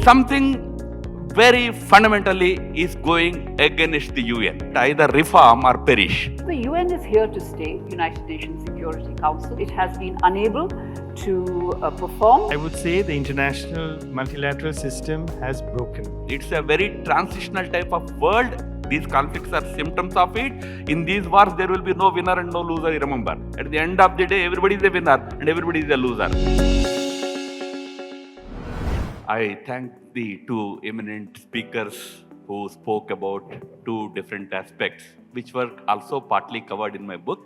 something very fundamentally is going against the UN. Either reform or perish. The UN is here to stay, United Nations Security Council. It has been unable to perform. I would say the international multilateral system has broken. It's a very transitional type of world. These conflicts are symptoms of it. In these wars, there will be no winner and no loser, remember. At the end of the day, everybody is a winner and everybody is a loser. I thank the two eminent speakers who spoke about two different aspects, which were also partly covered in my book,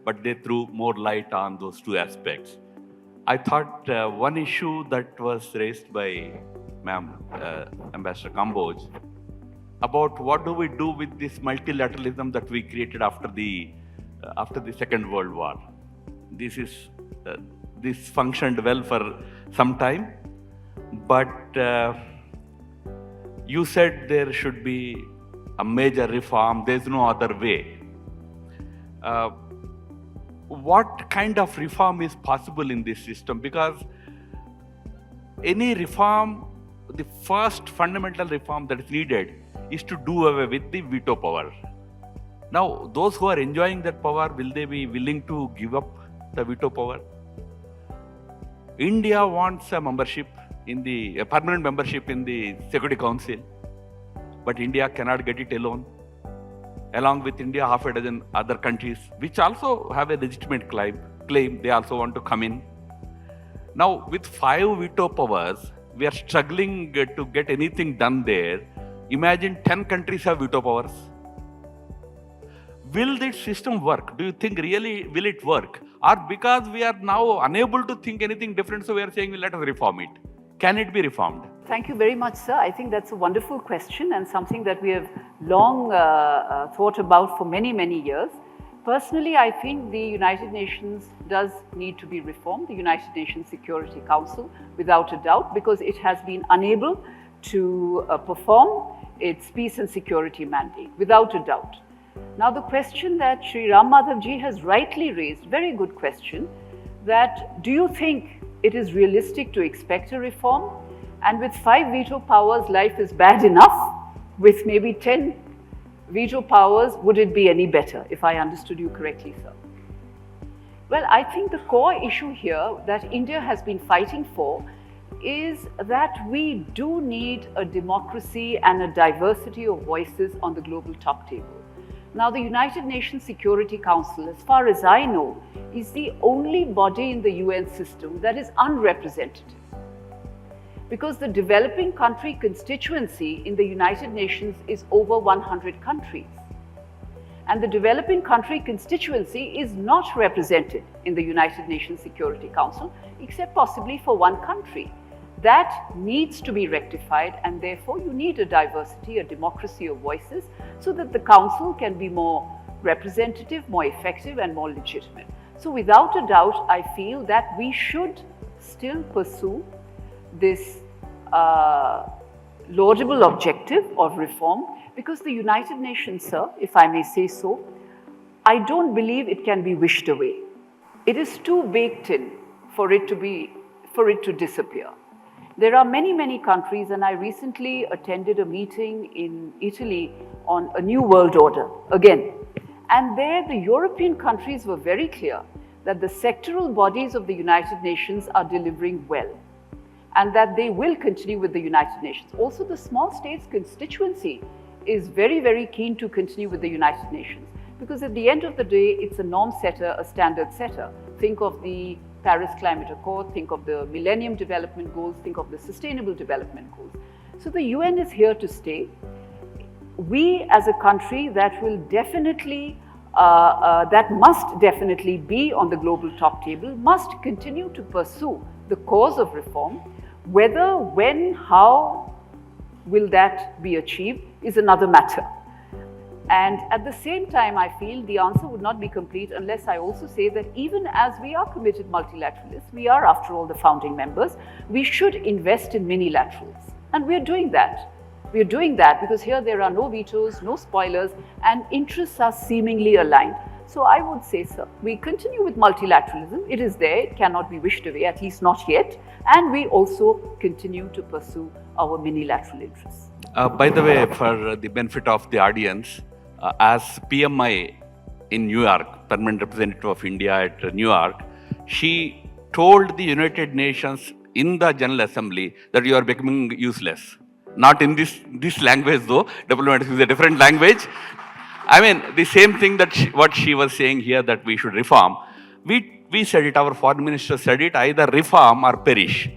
but they threw more light on those two aspects. I thought one issue that was raised by Ambassador Kamboj about what do we do with this multilateralism that we created after the Second World War. This functioned well for some time, but you said there should be a major reform. There's no other way. What kind of reform is possible in this system? Because any reform, the first fundamental reform that is needed is to do away with the veto power. Now, those who are enjoying that power, will they be willing to give up the veto power? India wants a permanent membership in the Security Council, but India cannot get it alone. Along with India, half a dozen other countries, which also have a legitimate claim, they also want to come in. Now, with 5 veto powers, we are struggling to get anything done there. Imagine 10 countries have veto powers. Will this system work? Do you think really will it work? Or because we are now unable to think anything different, so we are saying, well, let us reform it. Can it be reformed? Thank you very much, sir. I think that's a wonderful question and something that we have long thought about for many, many years. Personally, I think the United Nations does need to be reformed, the United Nations Security Council, without a doubt, because it has been unable to perform its peace and security mandate, without a doubt. Now, the question that Shri Ram Madhav ji has rightly raised, very good question, that do you think it is realistic to expect a reform? And with 5 veto powers, life is bad enough. With maybe 10 veto powers, would it be any better, if I understood you correctly, sir? Well, I think the core issue here that India has been fighting for is that we do need a democracy and a diversity of voices on the global top table. Now, the United Nations Security Council, as far as I know, is the only body in the UN system that is unrepresentative. Because the developing country constituency in the United Nations is over 100 countries. And the developing country constituency is not represented in the United Nations Security Council, except possibly for one country. That needs to be rectified, and therefore you need a diversity, a democracy of voices, so that the Council can be more representative, more effective, and more legitimate. So without a doubt, I feel that we should still pursue this laudable objective of reform, because the United Nations, sir, if I may say so, I don't believe it can be wished away. It is too baked in for it to disappear. There are many, many countries, and I recently attended a meeting in Italy on a new world order again. And there the European countries were very clear that the sectoral bodies of the United Nations are delivering well, and that they will continue with the United Nations. Also, the small states constituency is very, very keen to continue with the United Nations, because at the end of the day, it's a norm setter, a standard setter. Think of the Paris Climate Accord, think of the Millennium Development Goals, think of the Sustainable Development Goals. So the UN is here to stay. We as a country that will definitely, that must definitely be on the global top table, must continue to pursue the cause of reform. Whether, when, how will that be achieved is another matter. And at the same time, I feel the answer would not be complete unless I also say that even as we are committed multilateralists, we are after all the founding members, we should invest in minilaterals. And we're doing that. We are doing that because here there are no vetoes, no spoilers, and interests are seemingly aligned. So I would say, sir, we continue with multilateralism. It is there, it cannot be wished away, at least not yet. And we also continue to pursue our minilateral interests. By the way, for the benefit of the audience, as PMI in New York, Permanent Representative of India at New York, she told the United Nations in the General Assembly that you are becoming useless. Not in this language though, diplomacy is a different language. I mean, the same thing that what she was saying here, that we should reform. We said it, our foreign minister said it, either reform or perish.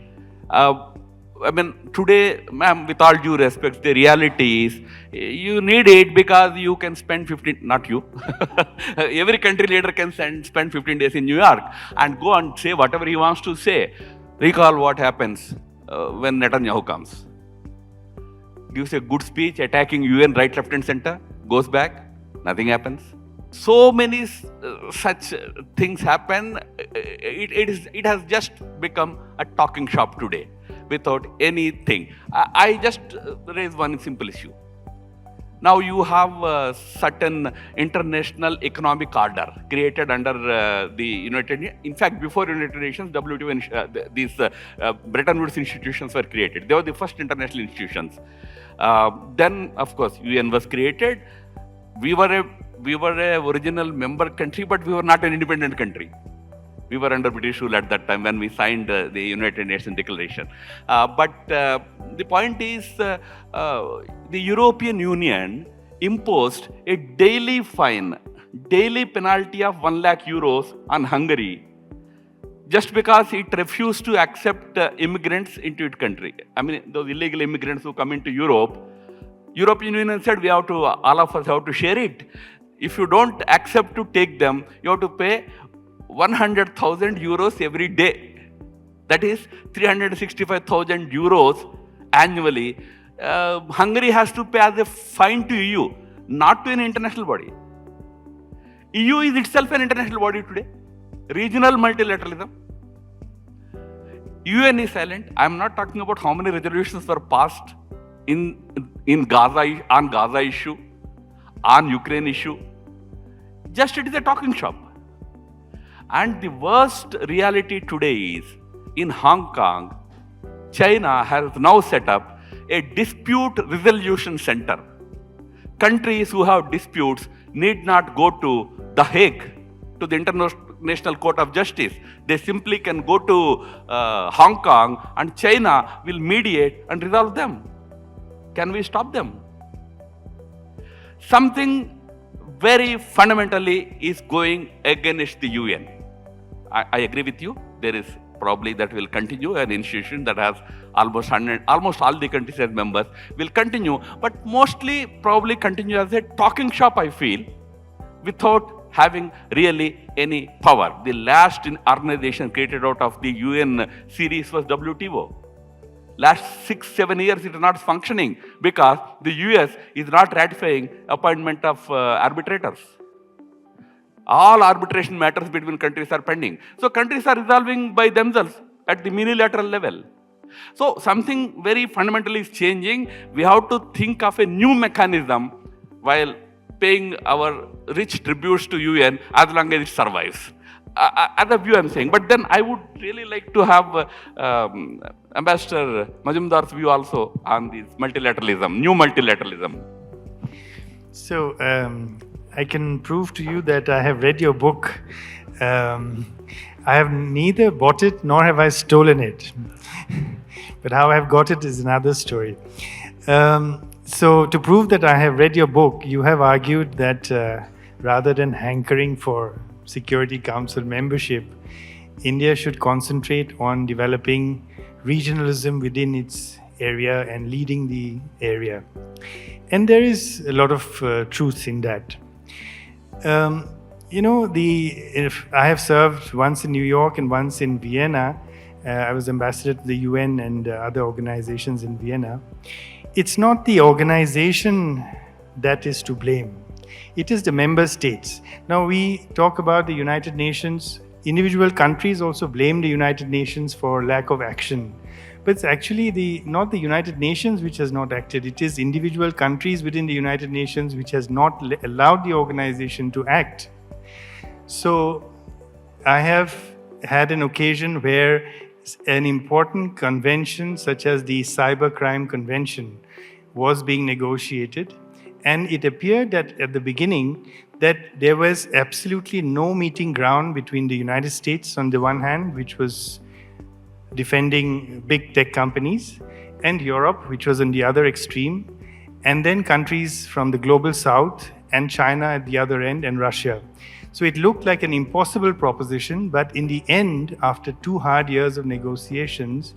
I mean, today, ma'am, with all due respect, the reality is you need it because you can spend 15, not you, every country leader can spend 15 days in New York and go and say whatever he wants to say. Recall what happens when Netanyahu comes. Gives a good speech attacking UN right, left and center, goes back, nothing happens. So many such things happen. It has just become a talking shop today without anything. I just raise one simple issue. Now you have a certain international economic order created under the United Nations. In fact, before United Nations, WTO and these Bretton Woods institutions were created. They were the first international institutions. Then, of course, UN was created. We were a original member country, but we were not an independent country. We were under British rule at that time when we signed the United Nations Declaration. But the point is, the European Union imposed a daily fine, daily penalty of 1 lakh euros on Hungary, just because it refused to accept immigrants into its country. I mean, those illegal immigrants who come into Europe, European Union said all of us have to share it. If you don't accept to take them, you have to pay 100,000 euros every day. That is 365,000 euros annually. Hungary has to pay as a fine to EU, not to an international body. EU is itself an international body today. Regional multilateralism. UN is silent. I am not talking about how many resolutions were passed in Gaza, on Gaza issue, on Ukraine issue. Just it is a talking shop. And the worst reality today is, in Hong Kong, China has now set up a dispute resolution center. Countries who have disputes need not go to The Hague, to the International Court of Justice. They simply can go to Hong Kong and China will mediate and resolve them. Can we stop them? Something very fundamentally is going against the UN. I agree with you. There is probably that will continue. An institution that has almost all the countries as members will continue, but mostly probably continue as a talking shop, I feel, without having really any power. The last organization created out of the UN series was WTO. Last 6-7 years it is not functioning because the US is not ratifying appointment of arbitrators. All arbitration matters between countries are pending. So countries are resolving by themselves at the minilateral level. So something very fundamentally is changing. We have to think of a new mechanism while paying our rich tributes to UN as long as it survives. As a view I'm saying. But then I would really like to have Ambassador Mazumdar's view also on this multilateralism, new multilateralism. So I can prove to you that I have read your book. I have neither bought it nor have I stolen it. But how I've got it is another story. So to prove that I have read your book, you have argued that rather than hankering for Security Council membership, India should concentrate on developing regionalism within its area and leading the area. And there is a lot of truth in that. If I have served once in New York and once in Vienna. I was ambassador to the UN and other organizations in Vienna. It's not the organization that is to blame. It is the member states. Now we talk about the United Nations. Individual countries also blame the United Nations for lack of action. But it's actually not the United Nations which has not acted. It is individual countries within the United Nations which has not allowed the organization to act. So I have had an occasion where an important convention such as the Cybercrime Convention was being negotiated, and it appeared that at the beginning that there was absolutely no meeting ground between the United States on the one hand, which was defending big tech companies, and Europe, which was on the other extreme, and then countries from the global south and China at the other end, and Russia. So it looked like an impossible proposition, but in the end, after 2 hard years of negotiations,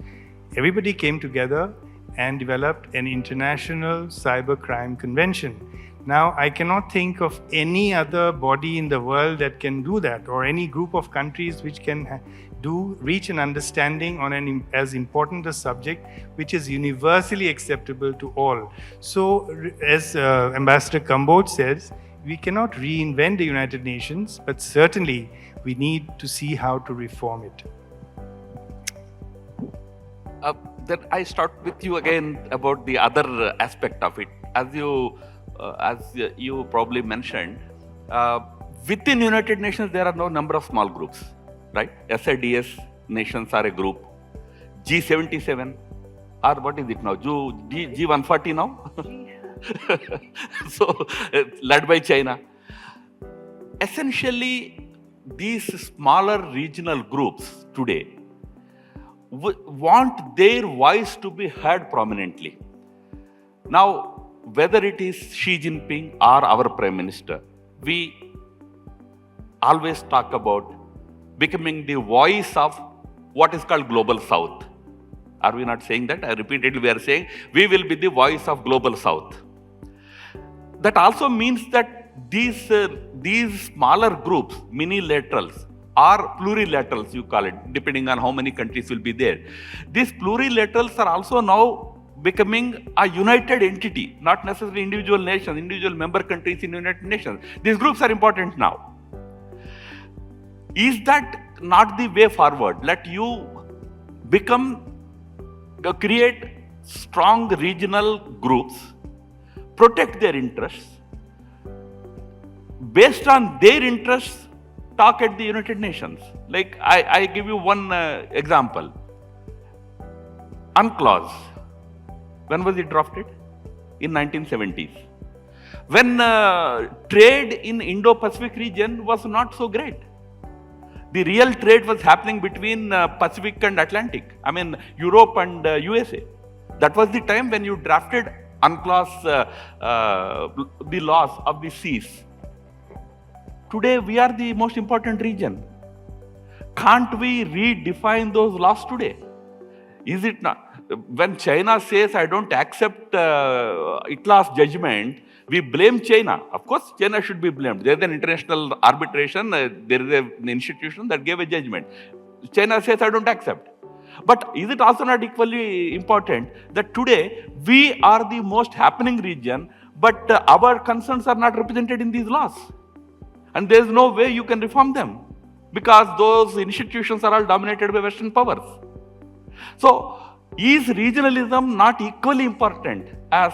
everybody came together and developed an international cybercrime convention. Now, I cannot think of any other body in the world that can do that, or any group of countries which can reach an understanding on as important a subject which is universally acceptable to all. So, as Ambassador Kamboj says, we cannot reinvent the United Nations, but certainly we need to see how to reform it. Then I start with you again about the other aspect of it. As you probably mentioned, within United Nations there are no number of small groups, right? SIDS nations are a group. G77, or what is it now? G140 now? So, led by China. Essentially, these smaller regional groups today want their voice to be heard prominently. Now, whether it is Xi Jinping or our Prime Minister, we always talk about becoming the voice of what is called Global South. Are we not saying that? Repeatedly we are saying we will be the voice of Global South. That also means that these smaller groups, minilaterals or plurilaterals, you call it, depending on how many countries will be there. These plurilaterals are also now becoming a united entity, not necessarily individual nations, individual member countries in United Nations. These groups are important now. Is that not the way forward? Let you create strong regional groups, protect their interests, based on their interests, talk at the United Nations. Like I give you one example. UNCLOS. When was it drafted? In 1970s. When trade in Indo-Pacific region was not so great. The real trade was happening between Pacific and Atlantic. I mean, Europe and USA. That was the time when you drafted UNCLOS, the laws of the seas. Today, we are the most important region. Can't we redefine those laws today? Is it not? When China says, I don't accept ITLA's judgment, we blame China. Of course, China should be blamed. There is an international arbitration, there is an institution that gave a judgment. China says, I don't accept. But is it also not equally important that today we are the most happening region, but our concerns are not represented in these laws? And there is no way you can reform them because those institutions are all dominated by Western powers. So, is regionalism not equally important as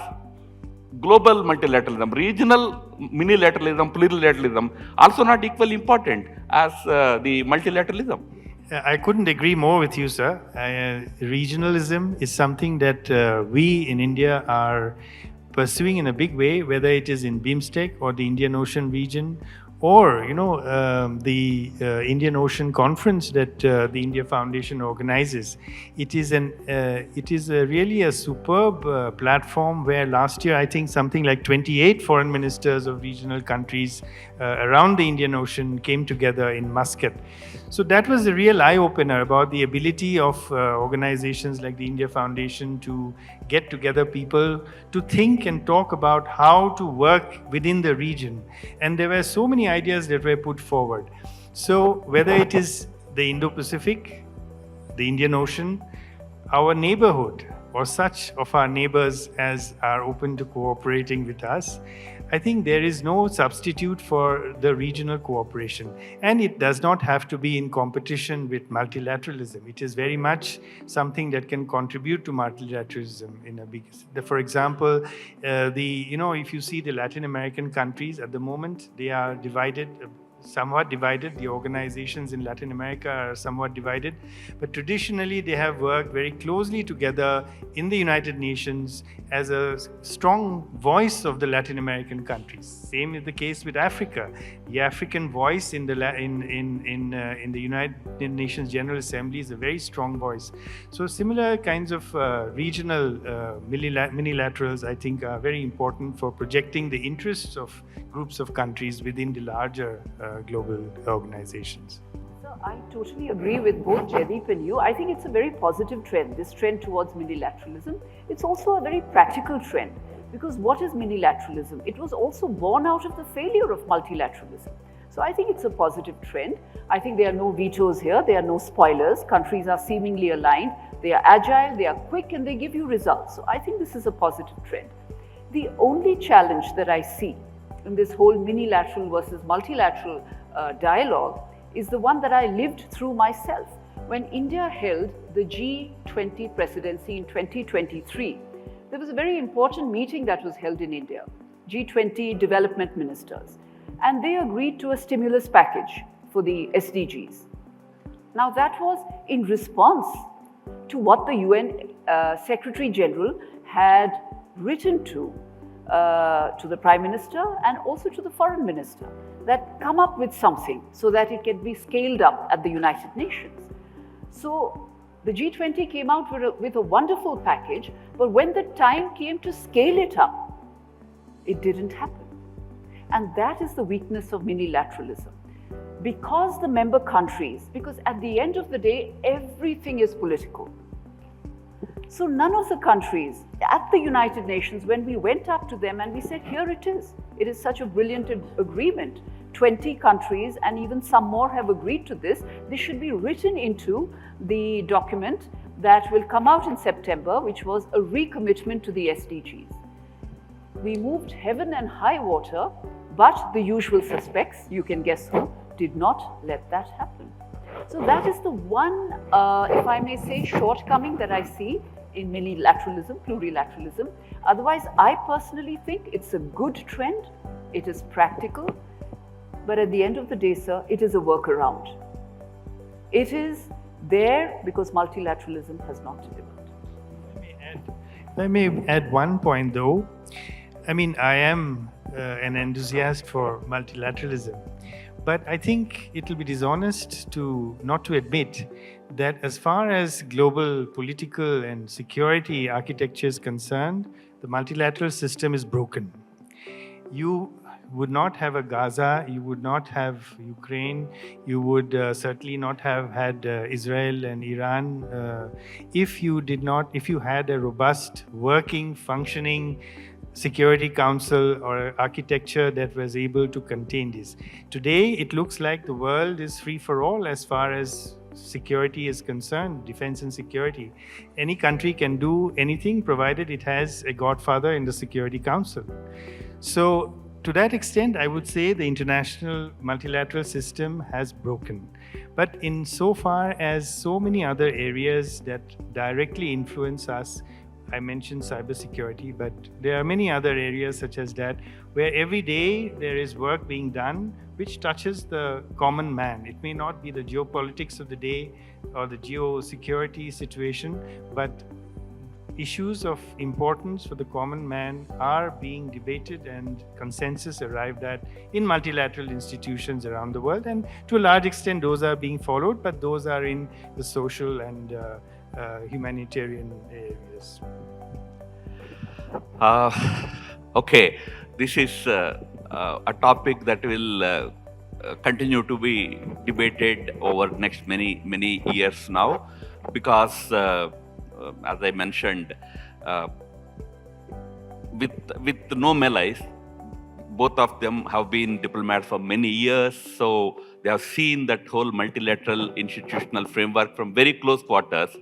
global multilateralism? Regional minilateralism, plurilateralism also not equally important as the multilateralism? I couldn't agree more with you, sir. Regionalism is something that we in India are pursuing in a big way, whether it is in BIMSTEC or the Indian Ocean region, or the Indian Ocean Conference that the India Foundation organizes. It is really a superb platform where last year I think something like 28 foreign ministers of regional countries around the Indian Ocean came together in Muscat. So that was a real eye-opener about the ability of organizations like the India Foundation to get together people to think and talk about how to work within the region. And there were so many ideas that were put forward. So whether it is the Indo-Pacific, the Indian Ocean, our neighborhood, or such of our neighbors as are open to cooperating with us, I think there is no substitute for the regional cooperation. And it does not have to be in competition with multilateralism. It is very much something that can contribute to multilateralism in a big... For example, if you see the Latin American countries at the moment, they are divided somewhat divided. The organizations in Latin America are somewhat divided, but traditionally they have worked very closely together in the United Nations as a strong voice of the Latin American countries. Same is the case with Africa. The African voice in the United Nations General Assembly is a very strong voice. So similar kinds of regional minilaterals, I think, are very important for projecting the interests of groups of countries within the larger global organizations. So I totally agree with both Jaideep and you. I think it's a very positive trend, this trend towards minilateralism. It's also a very practical trend, because what is minilateralism? It was also born out of the failure of multilateralism. So I think it's a positive trend. I think there are no vetoes here, there are no spoilers. Countries are seemingly aligned, they are agile, they are quick, and they give you results. So I think this is a positive trend. The only challenge that I see in this whole minilateral versus multilateral dialogue is the one that I lived through myself. When India held the G20 presidency in 2023, there was a very important meeting that was held in India, G20 development ministers, and they agreed to a stimulus package for the SDGs. Now that was in response to what the UN Secretary General had written to the Prime Minister and also to the Foreign Minister, that come up with something so that it can be scaled up at the United Nations. So the G20 came out with a wonderful package, but when the time came to scale it up, it didn't happen. And that is the weakness of minilateralism. Because the member countries, because at the end of the day, everything is political. So none of the countries at the United Nations, when we went up to them and we said, here it is such a brilliant agreement. 20 countries and even some more have agreed to this. This should be written into the document that will come out in September, which was a recommitment to the SDGs. We moved heaven and high water, but the usual suspects, you can guess who, did not let that happen. So that is the one, if I may say, shortcoming that I see in minilateralism, plurilateralism. Otherwise, I personally think it's a good trend, it is practical, but at the end of the day, sir, it is a workaround. It is there because multilateralism has not delivered. If I may add one point though, I mean, I am an enthusiast for multilateralism, but I think it will be dishonest not to admit that as far as global political and security architecture is concerned, the multilateral system is broken. You would not have a Gaza, you would not have Ukraine, you would certainly not have had Israel and Iran if you had a robust, working, functioning Security Council or architecture that was able to contain this. Today, it looks like the world is free for all as far as security is concerned, defense and security. Any country can do anything provided it has a godfather in the Security Council. So, to that extent, I would say the international multilateral system has broken. But in so far as so many other areas that directly influence us, I mentioned cybersecurity, but there are many other areas such as that where every day there is work being done which touches the common man. It may not be the geopolitics of the day or the geosecurity situation, but issues of importance for the common man are being debated and consensus arrived at in multilateral institutions around the world. And to a large extent, those are being followed, but those are in the social and humanitarian areas. Okay, this is a topic that will continue to be debated over next many years now, because as I mentioned, with no allies, both of them have been diplomats for many years, so they have seen that whole multilateral institutional framework from very close quarters.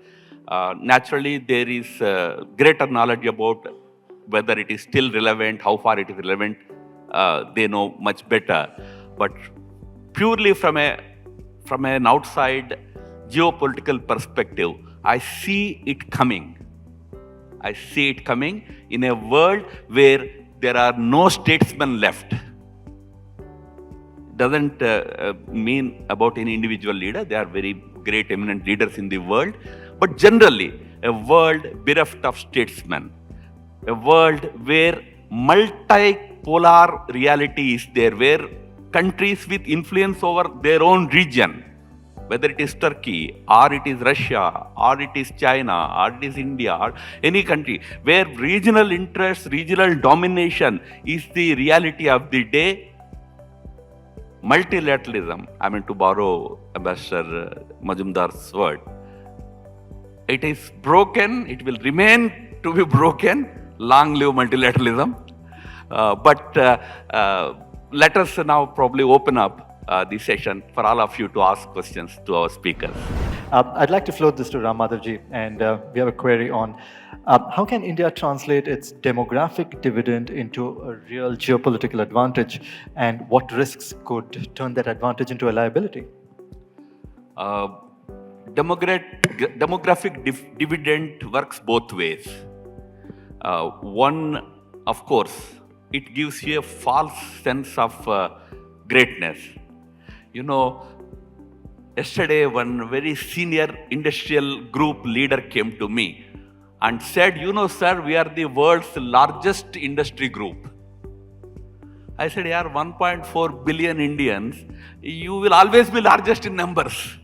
Naturally, there is greater knowledge about whether it is still relevant, how far it is relevant. They know much better. But purely from an outside geopolitical perspective, I see it coming. I see it coming in a world where there are no statesmen left. doesn't mean about any individual leader. They are very great, eminent leaders in the world. But generally, a world bereft of statesmen, a world where multipolar reality is there, where countries with influence over their own region, whether it is Turkey, or it is Russia, or it is China, or it is India, or any country, where regional interests, regional domination is the reality of the day. Multilateralism, I mean, to borrow Ambassador Mazumdar's word, it is broken, it will remain to be broken. Long live multilateralism. But let us now probably open up the session for all of you to ask questions to our speakers. I'd like to float this to Ram Madhavji, and we have a query on how can India translate its demographic dividend into a real geopolitical advantage, and what risks could turn that advantage into a liability? Demographic dividend works both ways. One, of course, it gives you a false sense of greatness. You know, yesterday one very senior industrial group leader came to me and said, you know, sir, we are the world's largest industry group. I said, yeah, 1.4 billion Indians, you will always be largest in numbers.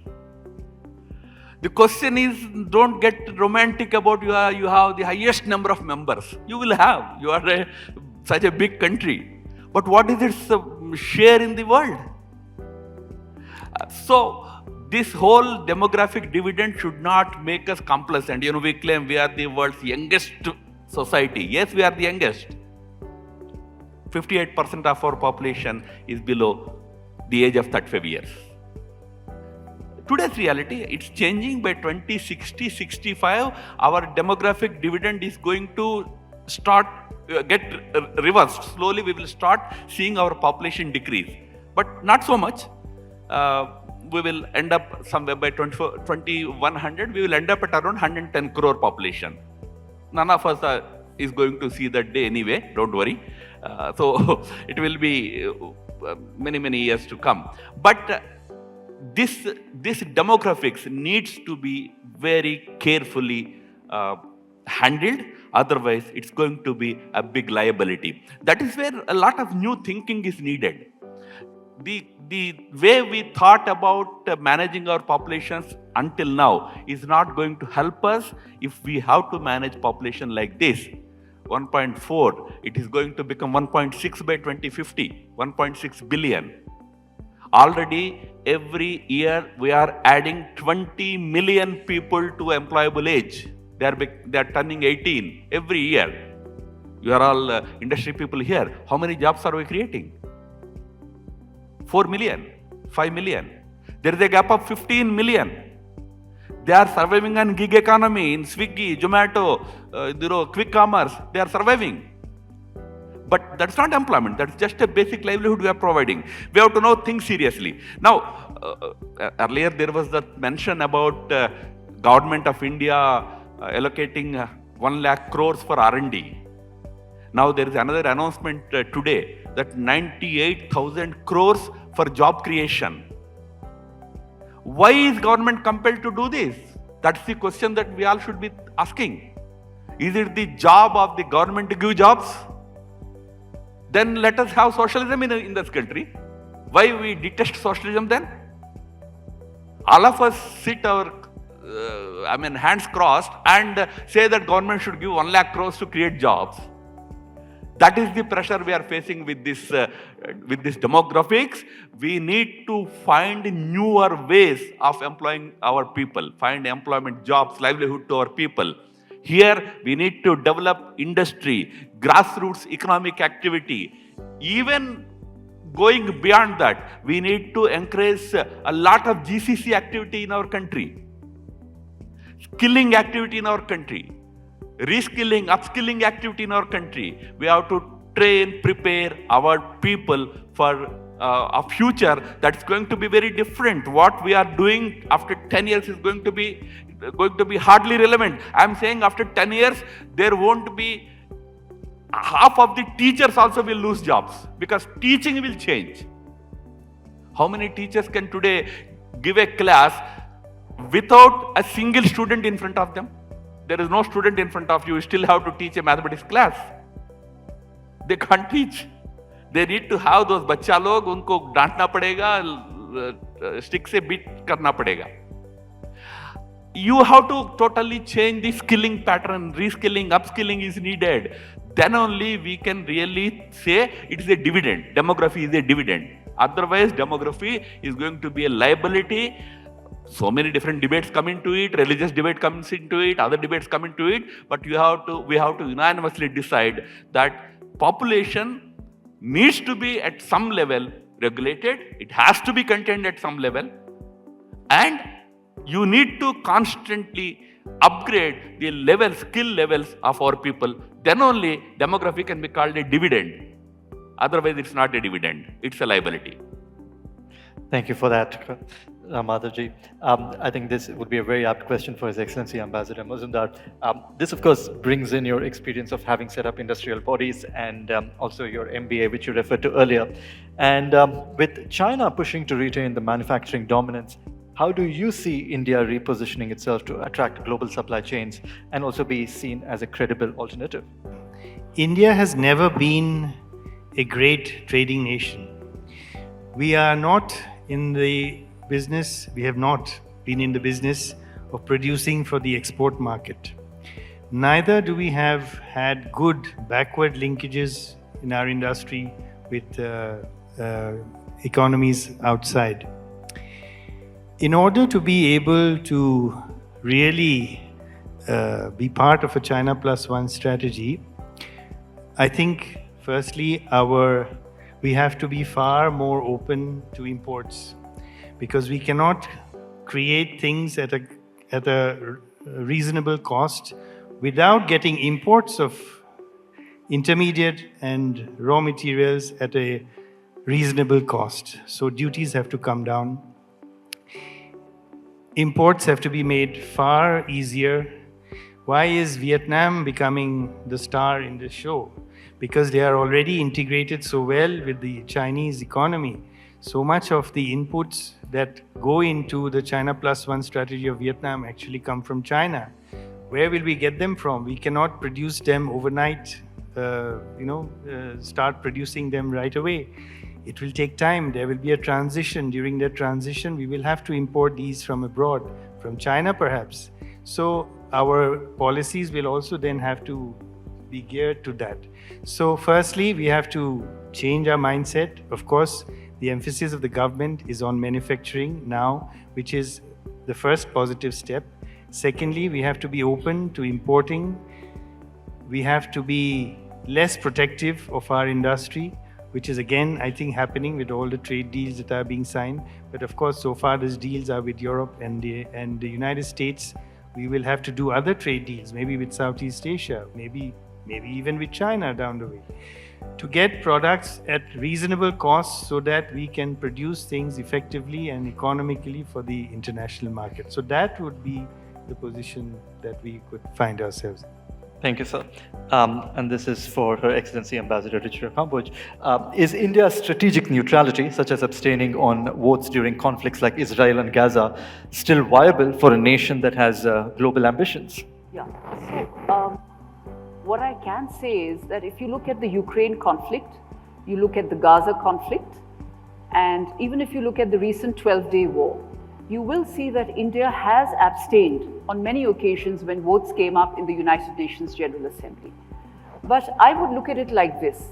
The question is, don't get romantic about you have the highest number of members. You will have. You are such a big country. But what is its share in the world? So, this whole demographic dividend should not make us complacent. You know, we claim we are the world's youngest society. Yes, we are the youngest. 58% of our population is below the age of 35 years. Today's reality, it's changing. By 2060, 65, our demographic dividend is going to start, get reversed. Slowly we will start seeing our population decrease. But not so much. We will end up somewhere by 2100, we will end up at around 110 crore population. None of us is going to see that day anyway, don't worry. So it will be many years to come. But this demographics needs to be very carefully handled, otherwise it's going to be a big liability. That is where a lot of new thinking is needed. The way we thought about managing our populations until now is not going to help us if we have to manage population like this. 1.4, it is going to become 1.6 by 2050, 1.6 billion. Already, every year, we are adding 20 million people to employable age. They are turning 18 every year. You are all industry people here. How many jobs are we creating? 4 million, 5 million. There is a gap of 15 million. They are surviving on gig economy in Swiggy, Zomato, quick commerce. They are surviving. But that's not employment. That's just a basic livelihood we are providing. We have to now think seriously. Now, earlier there was that mention about government of India allocating 1 lakh crores for R&D. Now there is another announcement today that 98,000 crores for job creation. Why is government compelled to do this? That's the question that we all should be asking. Is it the job of the government to give jobs? Then let us have socialism in this country. Why we detest socialism then? All of us sit our hands crossed and say that government should give 1 lakh crores to create jobs. That is the pressure we are facing with this demographics. We need to find newer ways of employing our people, find employment, jobs, livelihood to our people. Here, we need to develop industry, grassroots economic activity. Even going beyond that, we need to encourage a lot of GCC activity in our country, skilling activity in our country, reskilling, upskilling activity in our country. We have to train, prepare our people for a future that's going to be very different. What we are doing after 10 years is going to be hardly relevant. I'm saying after 10 years, there won't be, half of the teachers also will lose jobs because teaching will change. How many teachers can today give a class without a single student in front of them? There is no student in front of you, you still have to teach a mathematics class. They can't teach. They need to have those बच्चा लोग, उनको डांटना पड़ेगा, stick से beat करना पड़ेगा. You have to totally change the skilling pattern. Reskilling, upskilling is needed. Then only we can really say it is a dividend. Demography is a dividend. Otherwise, demography is going to be a liability. So many different debates come into it. Religious debate comes into it. Other debates come into it. But we have to unanimously decide that population needs to be at some level regulated. It has to be contained at some level. And you need to constantly upgrade the skill levels of our people. Then only demography can be called a dividend. Otherwise, it's not a dividend. It's a liability. Thank you for that, Madhavji. I think this would be a very apt question for His Excellency Ambassador Mazumdar. This, of course, brings in your experience of having set up industrial bodies and also your MBA, which you referred to earlier. And with China pushing to retain the manufacturing dominance, how do you see India repositioning itself to attract global supply chains and also be seen as a credible alternative? India has never been a great trading nation. We are not in the business, we have not been in the business of producing for the export market. Neither do we have had good backward linkages in our industry with economies outside. In order to be able to really be part of a China Plus One strategy, I think firstly we have to be far more open to imports, because we cannot create things at a reasonable cost without getting imports of intermediate and raw materials at a reasonable cost. So duties have to come down. Imports have to be made far easier. Why is Vietnam becoming the star in this show? Because they are already integrated so well with the Chinese economy. So much of the inputs that go into the China Plus One strategy of Vietnam actually come from China. Where will we get them from? We cannot produce them overnight, start producing them right away. It will take time. There will be a transition. During that transition, we will have to import these from abroad, from China perhaps. So our policies will also then have to be geared to that. So firstly, we have to change our mindset. Of course, the emphasis of the government is on manufacturing now, which is the first positive step. Secondly, we have to be open to importing. We have to be less protective of our industry, which is again, I think, happening with all the trade deals that are being signed. But of course, so far these deals are with Europe and the United States. We will have to do other trade deals, maybe with Southeast Asia, maybe even with China down the way, to get products at reasonable costs so that we can produce things effectively and economically for the international market. So that would be the position that we could find ourselves in. Thank you, sir. And this is for Her Excellency Ambassador Ruchira Kamboj. Is India's strategic neutrality, such as abstaining on votes during conflicts like Israel and Gaza, still viable for a nation that has global ambitions? Yeah. So, what I can say is that if you look at the Ukraine conflict, you look at the Gaza conflict, and even if you look at the recent 12-day war, you will see that India has abstained on many occasions when votes came up in the United Nations General Assembly. But I would look at it like this,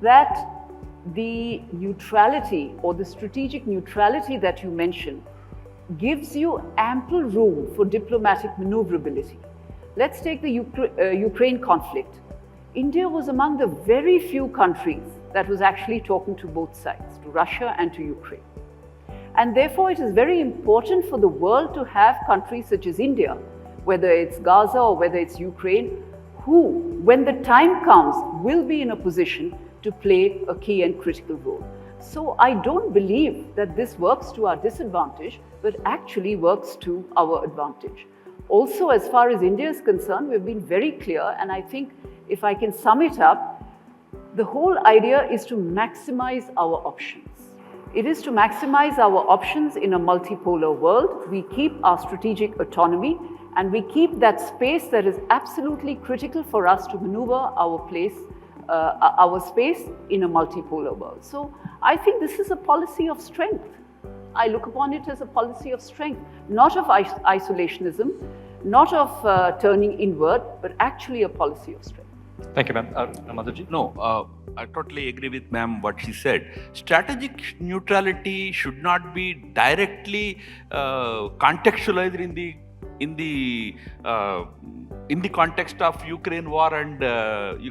that the neutrality or the strategic neutrality that you mentioned gives you ample room for diplomatic maneuverability. Let's take the Ukraine conflict. India was among the very few countries that was actually talking to both sides, to Russia and to Ukraine. And therefore, it is very important for the world to have countries such as India, whether it's Gaza or whether it's Ukraine, who, when the time comes, will be in a position to play a key and critical role. So I don't believe that this works to our disadvantage, but actually works to our advantage. Also, as far as India is concerned, we've been very clear, and I think if I can sum it up, the whole idea is to maximize our options. It is to maximize our options in a multipolar world. We keep our strategic autonomy and we keep that space that is absolutely critical for us to maneuver our space in a multipolar world. So I think this is a policy of strength. I look upon it as a policy of strength, not of isolationism, not of turning inward, but actually a policy of strength. Thank you, ma'am. Madhav. No, I totally agree with ma'am what she said. Strategic neutrality should not be directly contextualized in the context of Ukraine war and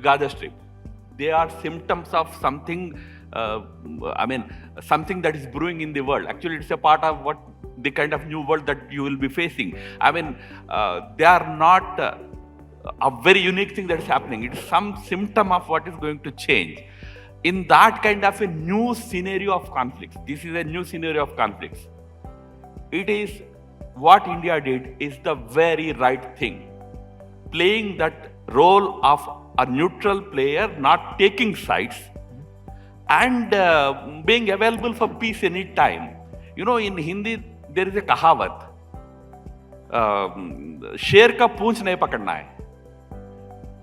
Gaza Strip. They are symptoms of something. Something that is brewing in the world. Actually, it's a part of what the kind of new world that you will be facing. They are not a very unique thing that is happening. It is some symptom of what is going to change. In that kind of a new scenario of conflicts, this is a new scenario of conflicts. It is what India did is the very right thing. Playing that role of a neutral player, not taking sides, and being available for peace any time. You know, in Hindi, there is a kahavat. Sher ka poonch nahi pakadna hai.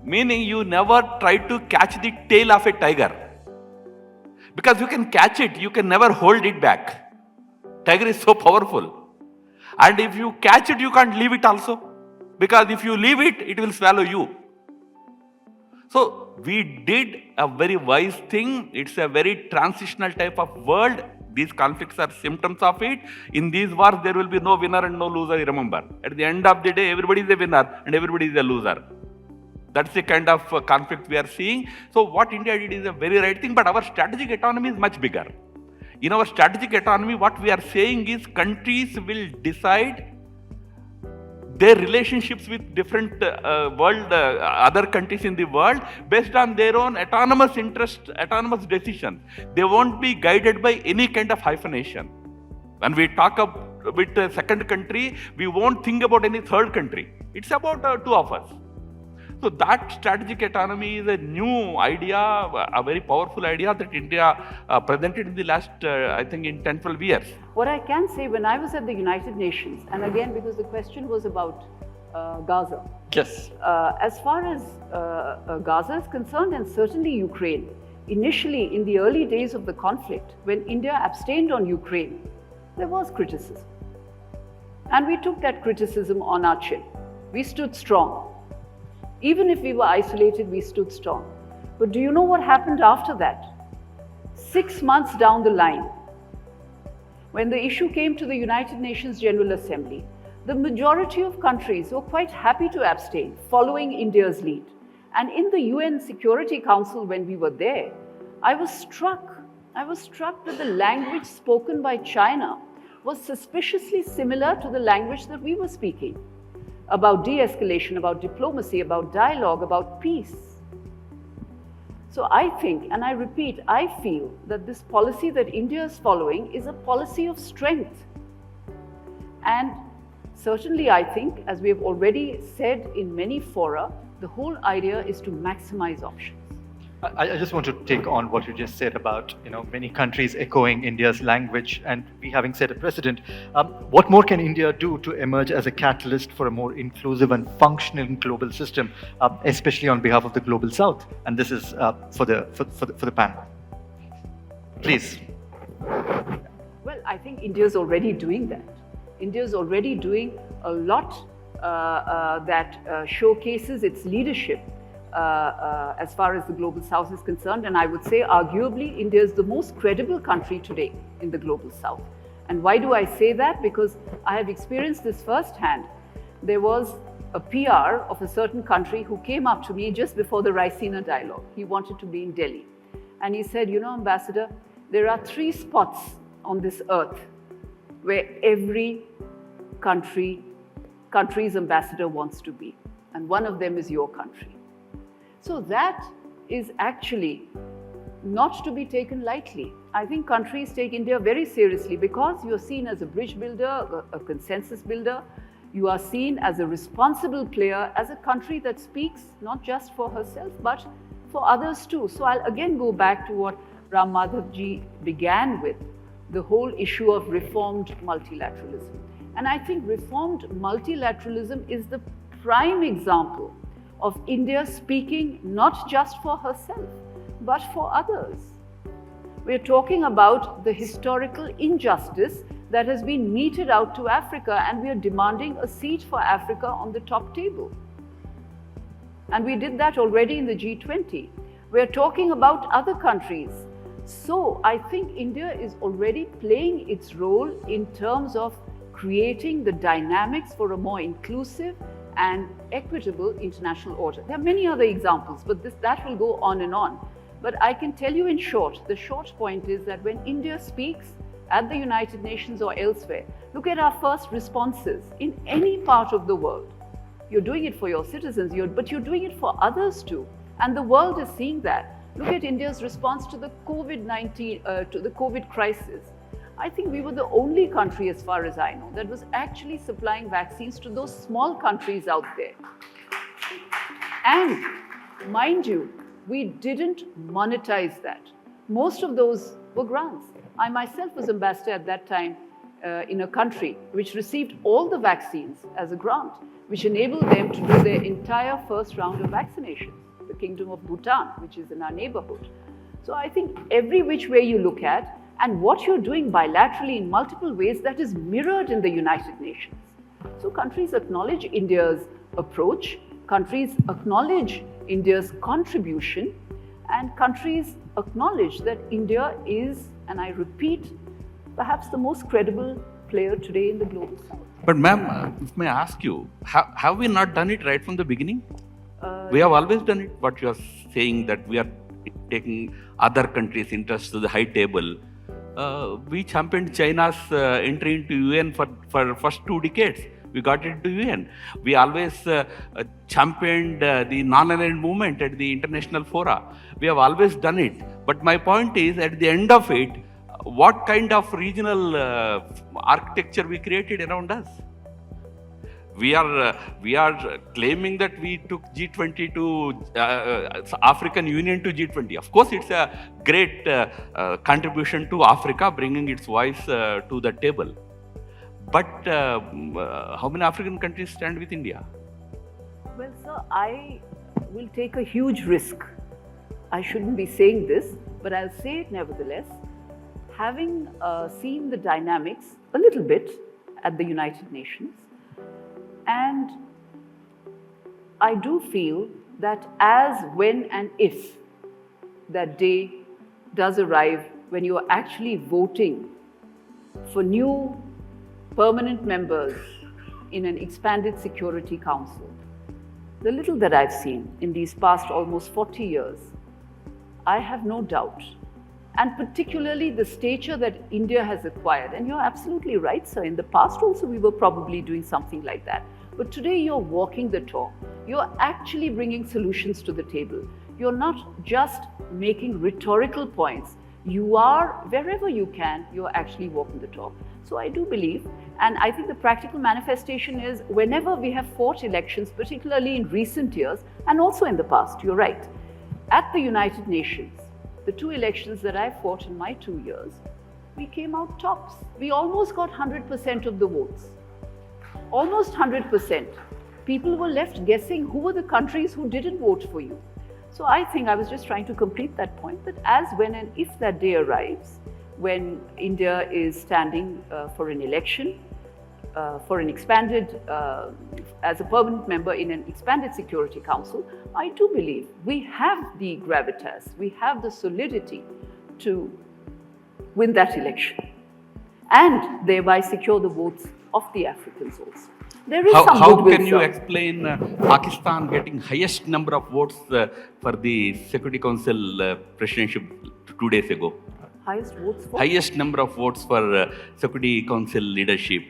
Meaning you never try to catch the tail of a tiger. Because you can catch it, you can never hold it back. Tiger is so powerful. And if you catch it, you can't leave it also. Because if you leave it, it will swallow you. So we did a very wise thing. It's a very transitional type of world. These conflicts are symptoms of it. In these wars, there will be no winner and no loser, remember. At the end of the day, everybody is a winner and everybody is a loser. That's the kind of conflict we are seeing. So what India did is a very right thing, but our strategic autonomy is much bigger. In our strategic autonomy, what we are saying is countries will decide their relationships with different other countries in the world based on their own autonomous interest, autonomous decisions. They won't be guided by any kind of hyphenation. When we talk with a second country, we won't think about any third country. It's about two of us. So that strategic autonomy is a new idea, a very powerful idea that India presented in the last, I think, in 10-12 years. What I can say, when I was at the United Nations, and again, because the question was about Gaza. Yes. As far as Gaza is concerned, and certainly Ukraine, initially in the early days of the conflict, when India abstained on Ukraine, there was criticism. And we took that criticism on our chin. We stood strong. Even if we were isolated, we stood strong. But do you know what happened after that? 6 months down the line, when the issue came to the United Nations General Assembly, the majority of countries were quite happy to abstain, following India's lead. And in the UN Security Council, when we were there, I was struck that the language spoken by China was suspiciously similar to the language that we were speaking. About de-escalation, about diplomacy, about dialogue, about peace. So I think, and I repeat, I feel that this policy that India is following is a policy of strength. And certainly I think, as we have already said in many fora, the whole idea is to maximize options. I just want to take on what you just said about many countries echoing India's language, and we having set a precedent. What more can India do to emerge as a catalyst for a more inclusive and functioning global system, especially on behalf of the global South? And this is for the panel. Please. Well, I think India is already doing that. India is already doing a lot that showcases its leadership. As far as the global South is concerned, and I would say arguably India is the most credible country today in the global South. And why do I say that? Because I have experienced this firsthand. There was a PR of a certain country who came up to me just before the Raisina dialogue. He wanted to be in Delhi. And he said, Ambassador, there are 3 spots on this earth where every country's ambassador wants to be. And one of them is your country. So that is actually not to be taken lightly. I think countries take India very seriously because you're seen as a bridge builder, a consensus builder. You are seen as a responsible player, as a country that speaks not just for herself, but for others too. So I'll again go back to what Ram Madhav ji began with. the whole issue of reformed multilateralism. And I think reformed multilateralism is the prime example of India speaking not just for herself, but for others. We're talking about the historical injustice that has been meted out to Africa, and we are demanding a seat for Africa on the top table. And we did that already in the G20. We're talking about other countries. So I think India is already playing its role in terms of creating the dynamics for a more inclusive and equitable international order. There are many other examples, but that will go on and on. But I can tell you in short, the short point is that when India speaks at the United Nations or elsewhere, look at our first responses in any part of the world. You're doing it for your citizens, but you're doing it for others too. And the world is seeing that. Look at India's response to the COVID crisis. I think we were the only country, as far as I know, that was actually supplying vaccines to those small countries out there. And mind you, we didn't monetize that. Most of those were grants. I myself was ambassador at that time in a country which received all the vaccines as a grant, which enabled them to do their entire first round of vaccinations, the Kingdom of Bhutan, which is in our neighborhood. So I think every which way you look at, and what you're doing bilaterally in multiple ways, that is mirrored in the United Nations. So countries acknowledge India's approach, countries acknowledge India's contribution, and countries acknowledge that India is, and I repeat, perhaps the most credible player today in the global south. But ma'am, if may I ask you, have we not done it right from the beginning? We have always done it. What you are saying that we are taking other countries' interests to the high table. We championed China's entry into UN for first 2 decades. We got into UN. We always championed the non-aligned movement at the international fora. We have always done it. But my point is, at the end of it, what kind of regional architecture we created around us? We are claiming that we took G20 to African Union to G20. Of course, it's a great contribution to Africa, bringing its voice to the table. But how many African countries stand with India? Well, sir, I will take a huge risk. I shouldn't be saying this, but I'll say it nevertheless. Having seen the dynamics a little bit at the United Nations, and I do feel that as, when, and if that day does arrive when you are actually voting for new permanent members in an expanded Security Council, the little that I've seen in these past almost 40 years, I have no doubt, and particularly the stature that India has acquired. And you're absolutely right, sir. In the past also, we were probably doing something like that. But today, you're walking the talk. You're actually bringing solutions to the table. You're not just making rhetorical points. You are, wherever you can, you're actually walking the talk. So I do believe, and I think the practical manifestation is whenever we have fought elections, particularly in recent years, and also in the past, you're right, at the United Nations, the 2 elections that I fought in my 2 years, we came out tops. We almost got 100% of the votes. Almost 100%. People were left guessing who were the countries who didn't vote for you. So I think I was just trying to complete that point, that as, when, and if that day arrives, when India is standing for an election, for an expanded, as a permanent member in an expanded Security Council, I do believe we have the gravitas, we have the solidity to win that election and thereby secure the votes of the Africans also. There is some how goodwill, can you sir. explain Pakistan getting highest number of votes for the Security Council presidency 2 days ago? Highest votes for? Highest number of votes for Security Council leadership,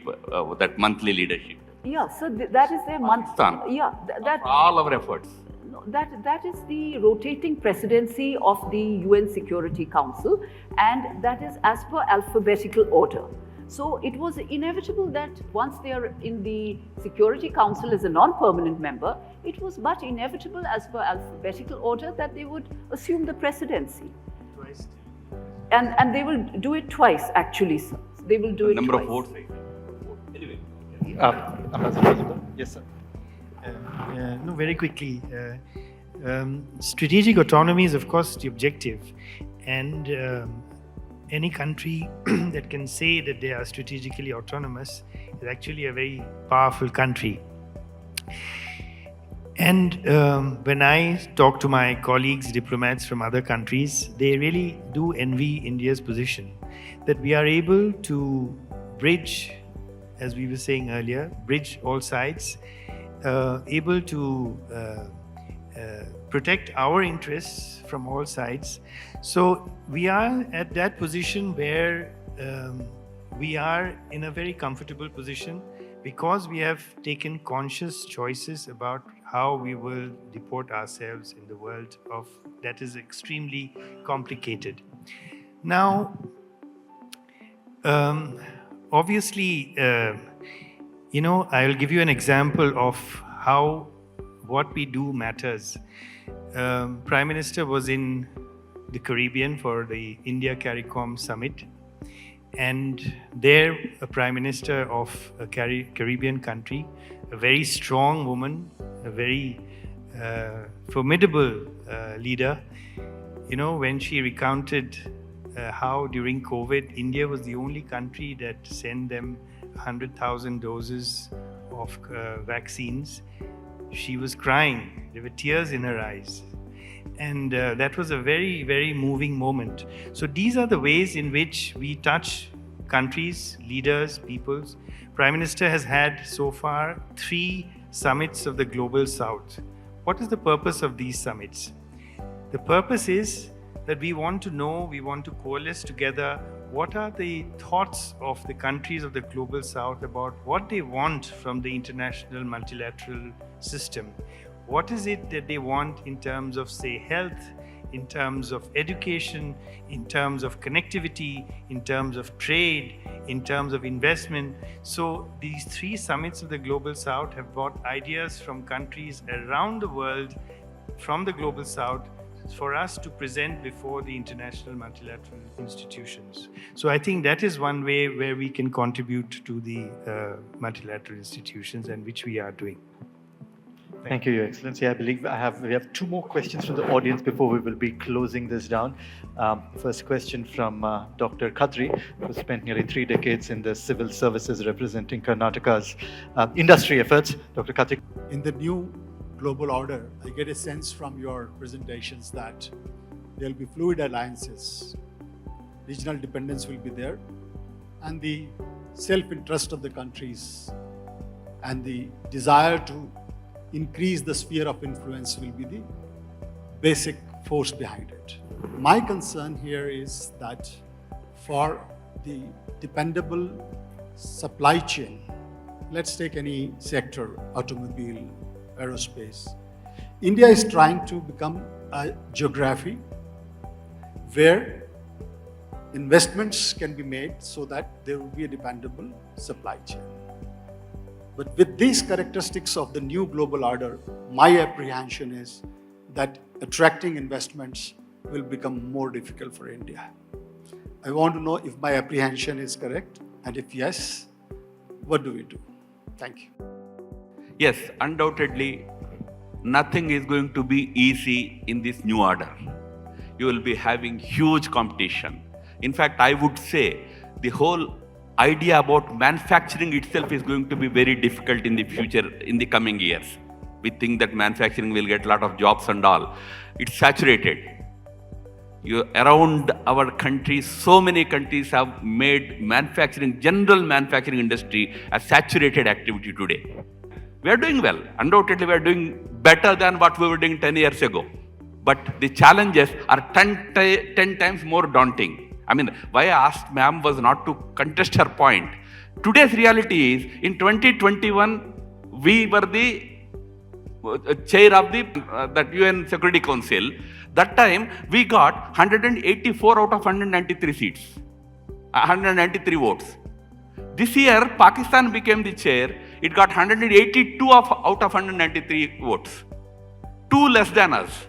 that monthly leadership. Yeah, so that is their month. Pakistan. Yeah, that For all our efforts. no, that is the rotating presidency of the UN Security Council, and that is as per alphabetical order. So it was inevitable that once they are in the Security Council as a non-permanent member, it was but inevitable as per alphabetical order that they would assume the presidency. And they will do it twice, actually, sir. They will do it Number twice. of votes. Anyway. Ambassador Mazumdar? Yes, sir. No, very quickly. Strategic autonomy is, of course, the objective. And any country that can say that they are strategically autonomous is actually a very powerful country. And when I talk to my colleagues, diplomats from other countries, they really do envy India's position, that we are able to bridge, as we were saying earlier, bridge all sides, able to protect our interests from all sides. So we are at that position where we are in a very comfortable position because we have taken conscious choices about how we will deport ourselves in the world of that is extremely complicated. Now, obviously, I will give you an example of how what we do matters. Prime Minister was in the Caribbean for the India CARICOM summit, and there a Prime Minister of a Caribbean country, a very strong woman, a very formidable leader, when she recounted how during COVID, India was the only country that sent them 100,000 doses of vaccines. She was crying. There were tears in her eyes. And that was a very, very moving moment. So these are the ways in which we touch countries, leaders, peoples. Prime Minister has had so far 3 summits of the Global South. What is the purpose of these summits? The purpose is that we want to know, we want to coalesce together what are the thoughts of the countries of the Global South about what they want from the international multilateral system. What is it that they want in terms of, say, health, in terms of education, in terms of connectivity, in terms of trade, in terms of investment. So these 3 summits of the Global South have brought ideas from countries around the world, from the Global South, for us to present before the international multilateral institutions. So I think that is one way where we can contribute to the multilateral institutions, and which we are doing. Thank you, Your Excellency. I believe we have 2 more questions from the audience before we will be closing this down. First question from Dr. Khatri, who spent nearly 3 decades in the civil services representing Karnataka's industry efforts. Dr. Khatri. In the new global order, I get a sense from your presentations that there will be fluid alliances, regional dependence will be there, and the self-interest of the countries and the desire to increase the sphere of influence will be the basic force behind it. My concern here is that for the dependable supply chain, let's take any sector, automobile, aerospace, India is trying to become a geography where investments can be made so that there will be a dependable supply chain. But with these characteristics of the new global order, my apprehension is that attracting investments will become more difficult for India. I want to know if my apprehension is correct, and if yes, what do we do? Thank you. Yes, undoubtedly, nothing is going to be easy in this new order. You will be having huge competition. In fact, I would say the whole idea about manufacturing itself is going to be very difficult in the future, in the coming years. We think that manufacturing will get a lot of jobs and all. It's saturated. Around our country, so many countries have made manufacturing, general manufacturing industry a saturated activity today. We are doing well. Undoubtedly, we are doing better than what we were doing 10 years ago. But the challenges are 10 times more daunting. I mean, why I asked ma'am was not to contest her point. Today's reality is, in 2021, we were the chair of that UN Security Council. That time, we got 184 out of 193 seats, 193 votes. This year, Pakistan became the chair. It got 182 out of 193 votes, 2 less than us.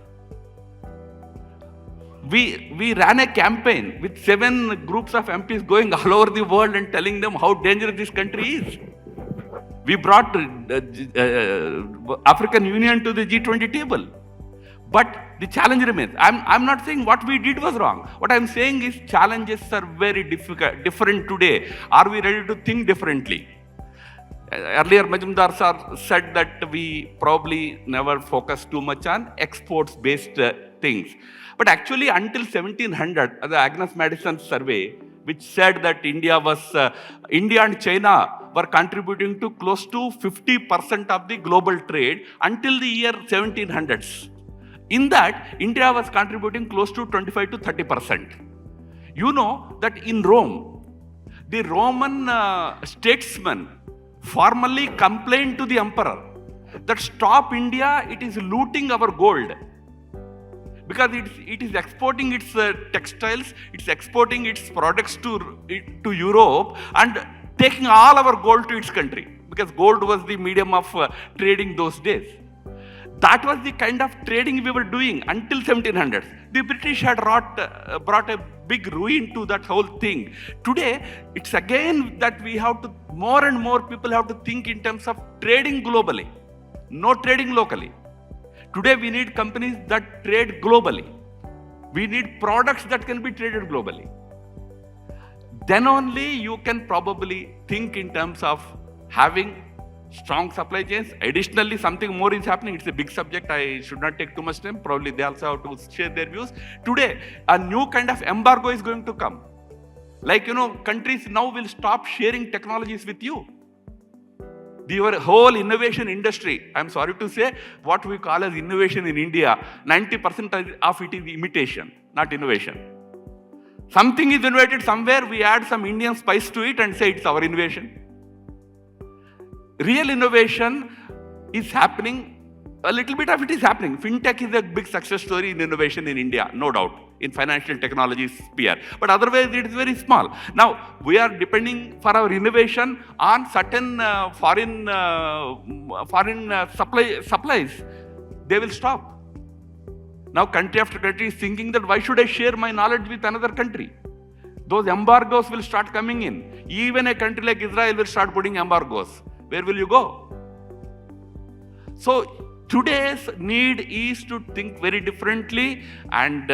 We ran a campaign with 7 groups of MPs going all over the world and telling them how dangerous this country is. We brought African Union to the G20 table. But the challenge remains. I'm not saying what we did was wrong. What I'm saying is challenges are very different today. Are we ready to think differently? Earlier, Mazumdar sir said that we probably never focused too much on exports-based things. But actually, until 1700, the Agnes Madison survey, which said that India and China were contributing to close to 50% of the global trade until the year 1700s. In that, India was contributing close to 25 to 30%. You know that in Rome, the Roman statesman formally complained to the emperor that stop India, it is looting our gold. Because it is exporting its textiles, it's exporting its products to Europe and taking all our gold to its country. Because gold was the medium of trading those days. That was the kind of trading we were doing until 1700s. The British had brought a big ruin to that whole thing. Today, it's again that we have to, more and more people have to think in terms of trading globally, no trading locally. Today, we need companies that trade globally. We need products that can be traded globally. Then only you can probably think in terms of having strong supply chains. Additionally, something more is happening. It's a big subject. I should not take too much time. Probably they also have to share their views. Today, a new kind of embargo is going to come. Like, countries now will stop sharing technologies with you. The whole innovation industry, I'm sorry to say, what we call as innovation in India, 90% of it is imitation, not innovation. Something is innovated somewhere, we add some Indian spice to it and say it's our innovation. Real innovation is happening, a little bit of it is happening. Fintech is a big success story in innovation in India, no doubt, in financial technology sphere. But otherwise, it is very small. Now, we are depending for our innovation on certain foreign supplies. They will stop. Now, country after country is thinking that why should I share my knowledge with another country? Those embargoes will start coming in. Even a country like Israel will start putting embargoes. Where will you go? So, today's need is to think very differently, and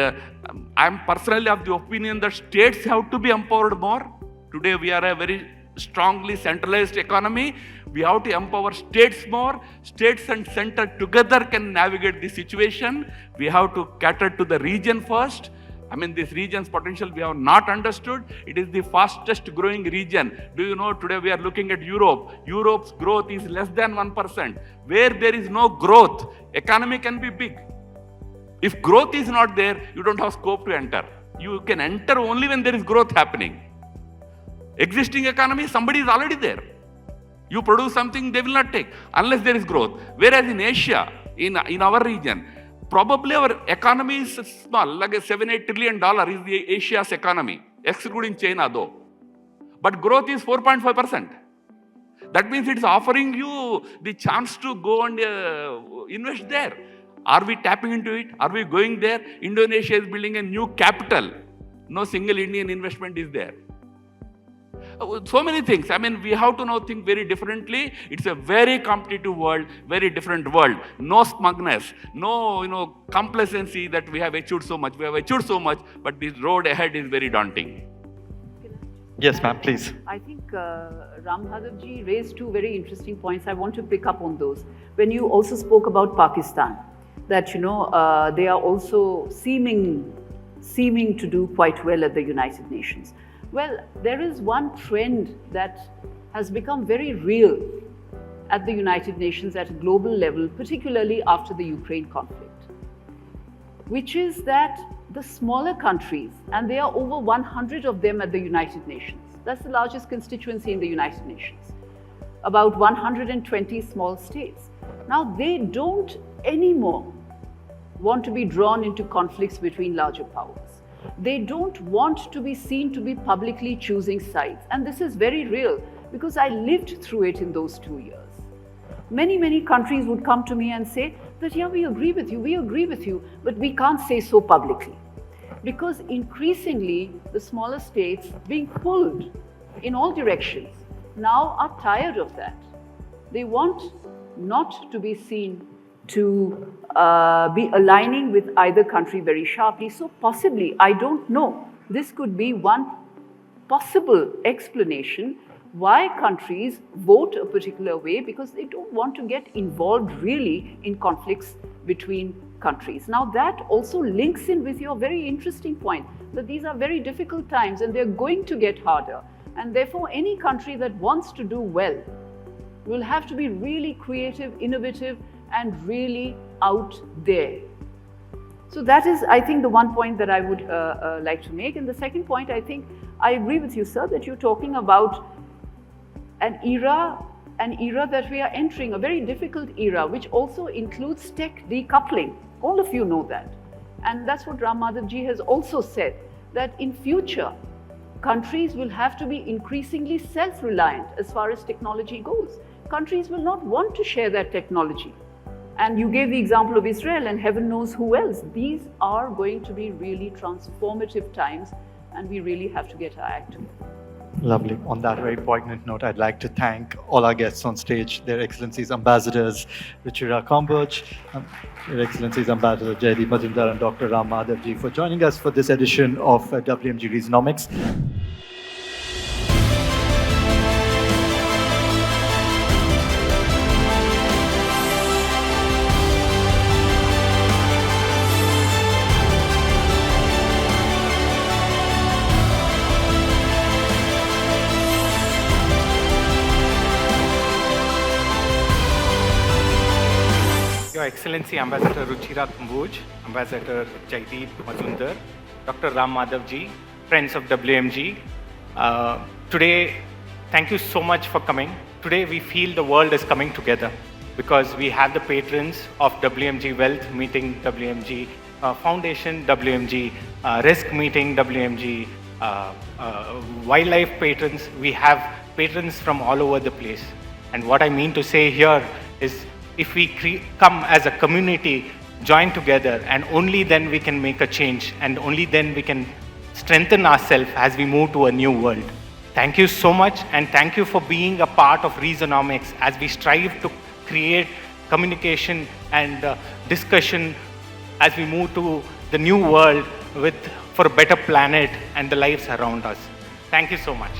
I'm personally of the opinion that states have to be empowered more. Today we are a very strongly centralized economy. We have to empower states more. States and center together can navigate the situation. We have to cater to the region first. I mean, this region's potential we have not understood. It is the fastest growing region. Do you know, today we are looking at Europe. Europe's growth is less than 1%. Where there is no growth, economy can be big. If growth is not there, you don't have scope to enter. You can enter only when there is growth happening. Existing economy, somebody is already there. You produce something, they will not take unless there is growth. Whereas in Asia, in our region, probably our economy is small, like a $7-8 trillion is the Asia's economy, excluding China though. But growth is 4.5%. That means it's offering you the chance to go and invest there. Are we tapping into it? Are we going there? Indonesia is building a new capital. No single Indian investment is there. So many things. I mean, we have to now think very differently. It's a very competitive world, very different world. No smugness, no complacency that we have achieved so much. We have achieved so much, but this road ahead is very daunting. Yes, ma'am, please. I think Ram Madhavji raised two very interesting points. I want to pick up on those. When you also spoke about Pakistan, that they are also seeming to do quite well at the United Nations. Well, there is one trend that has become very real at the United Nations at a global level, particularly after the Ukraine conflict, which is that the smaller countries, and there are over 100 of them at the United Nations, that's the largest constituency in the United Nations, about 120 small states. Now, they don't anymore want to be drawn into conflicts between larger powers. They don't want to be seen to be publicly choosing sides. And this is very real because I lived through it in those 2 years. Many countries would come to me and say that, yeah, we agree with you, but we can't say so publicly. because increasingly the smaller states being pulled in all directions now are tired of that. They want not to be seen to be aligning with either country very sharply. So possibly, I don't know, this could be one possible explanation why countries vote a particular way, because they don't want to get involved really in conflicts between countries. Now that also links in with your very interesting point that these are very difficult times and they're going to get harder. And therefore, any country that wants to do well will have to be really creative, innovative, and really out there. So that is, I think, the one point that I would like to make. And the second point, I think, I agree with you, sir, that you're talking about an era that we are entering, a very difficult era, which also includes tech decoupling. All of you know that. And that's what Ram Madhavji has also said, that in future, countries will have to be increasingly self-reliant as far as technology goes. Countries will not want to share that technology. And you gave the example of Israel and heaven knows who else. These are going to be really transformative times and we really have to get our act together. Lovely. On that very poignant note, I'd like to thank all our guests on stage, Their Excellencies Ambassadors Ruchira Kamboj, Their Excellencies Ambassador Jaideep Mazumdar and Dr. Ram Madhavji for joining us for this edition of WMG Reasonomics. Your Excellency Ambassador Ruchira Kamboj, Ambassador Jaideep Mazumdar, Dr. Ram Madhavji, friends of WMG. Today, thank you so much for coming. Today we feel the world is coming together because we have the patrons of WMG Wealth meeting WMG Foundation, WMG Risk meeting WMG Wildlife patrons. We have patrons from all over the place. And what I mean to say here is, if we come as a community, join together, and only then we can make a change, and only then we can strengthen ourselves as we move to a new world. Thank you so much, and thank you for being a part of Reasonomics as we strive to create communication and discussion as we move to the new world for a better planet and the lives around us. Thank you so much.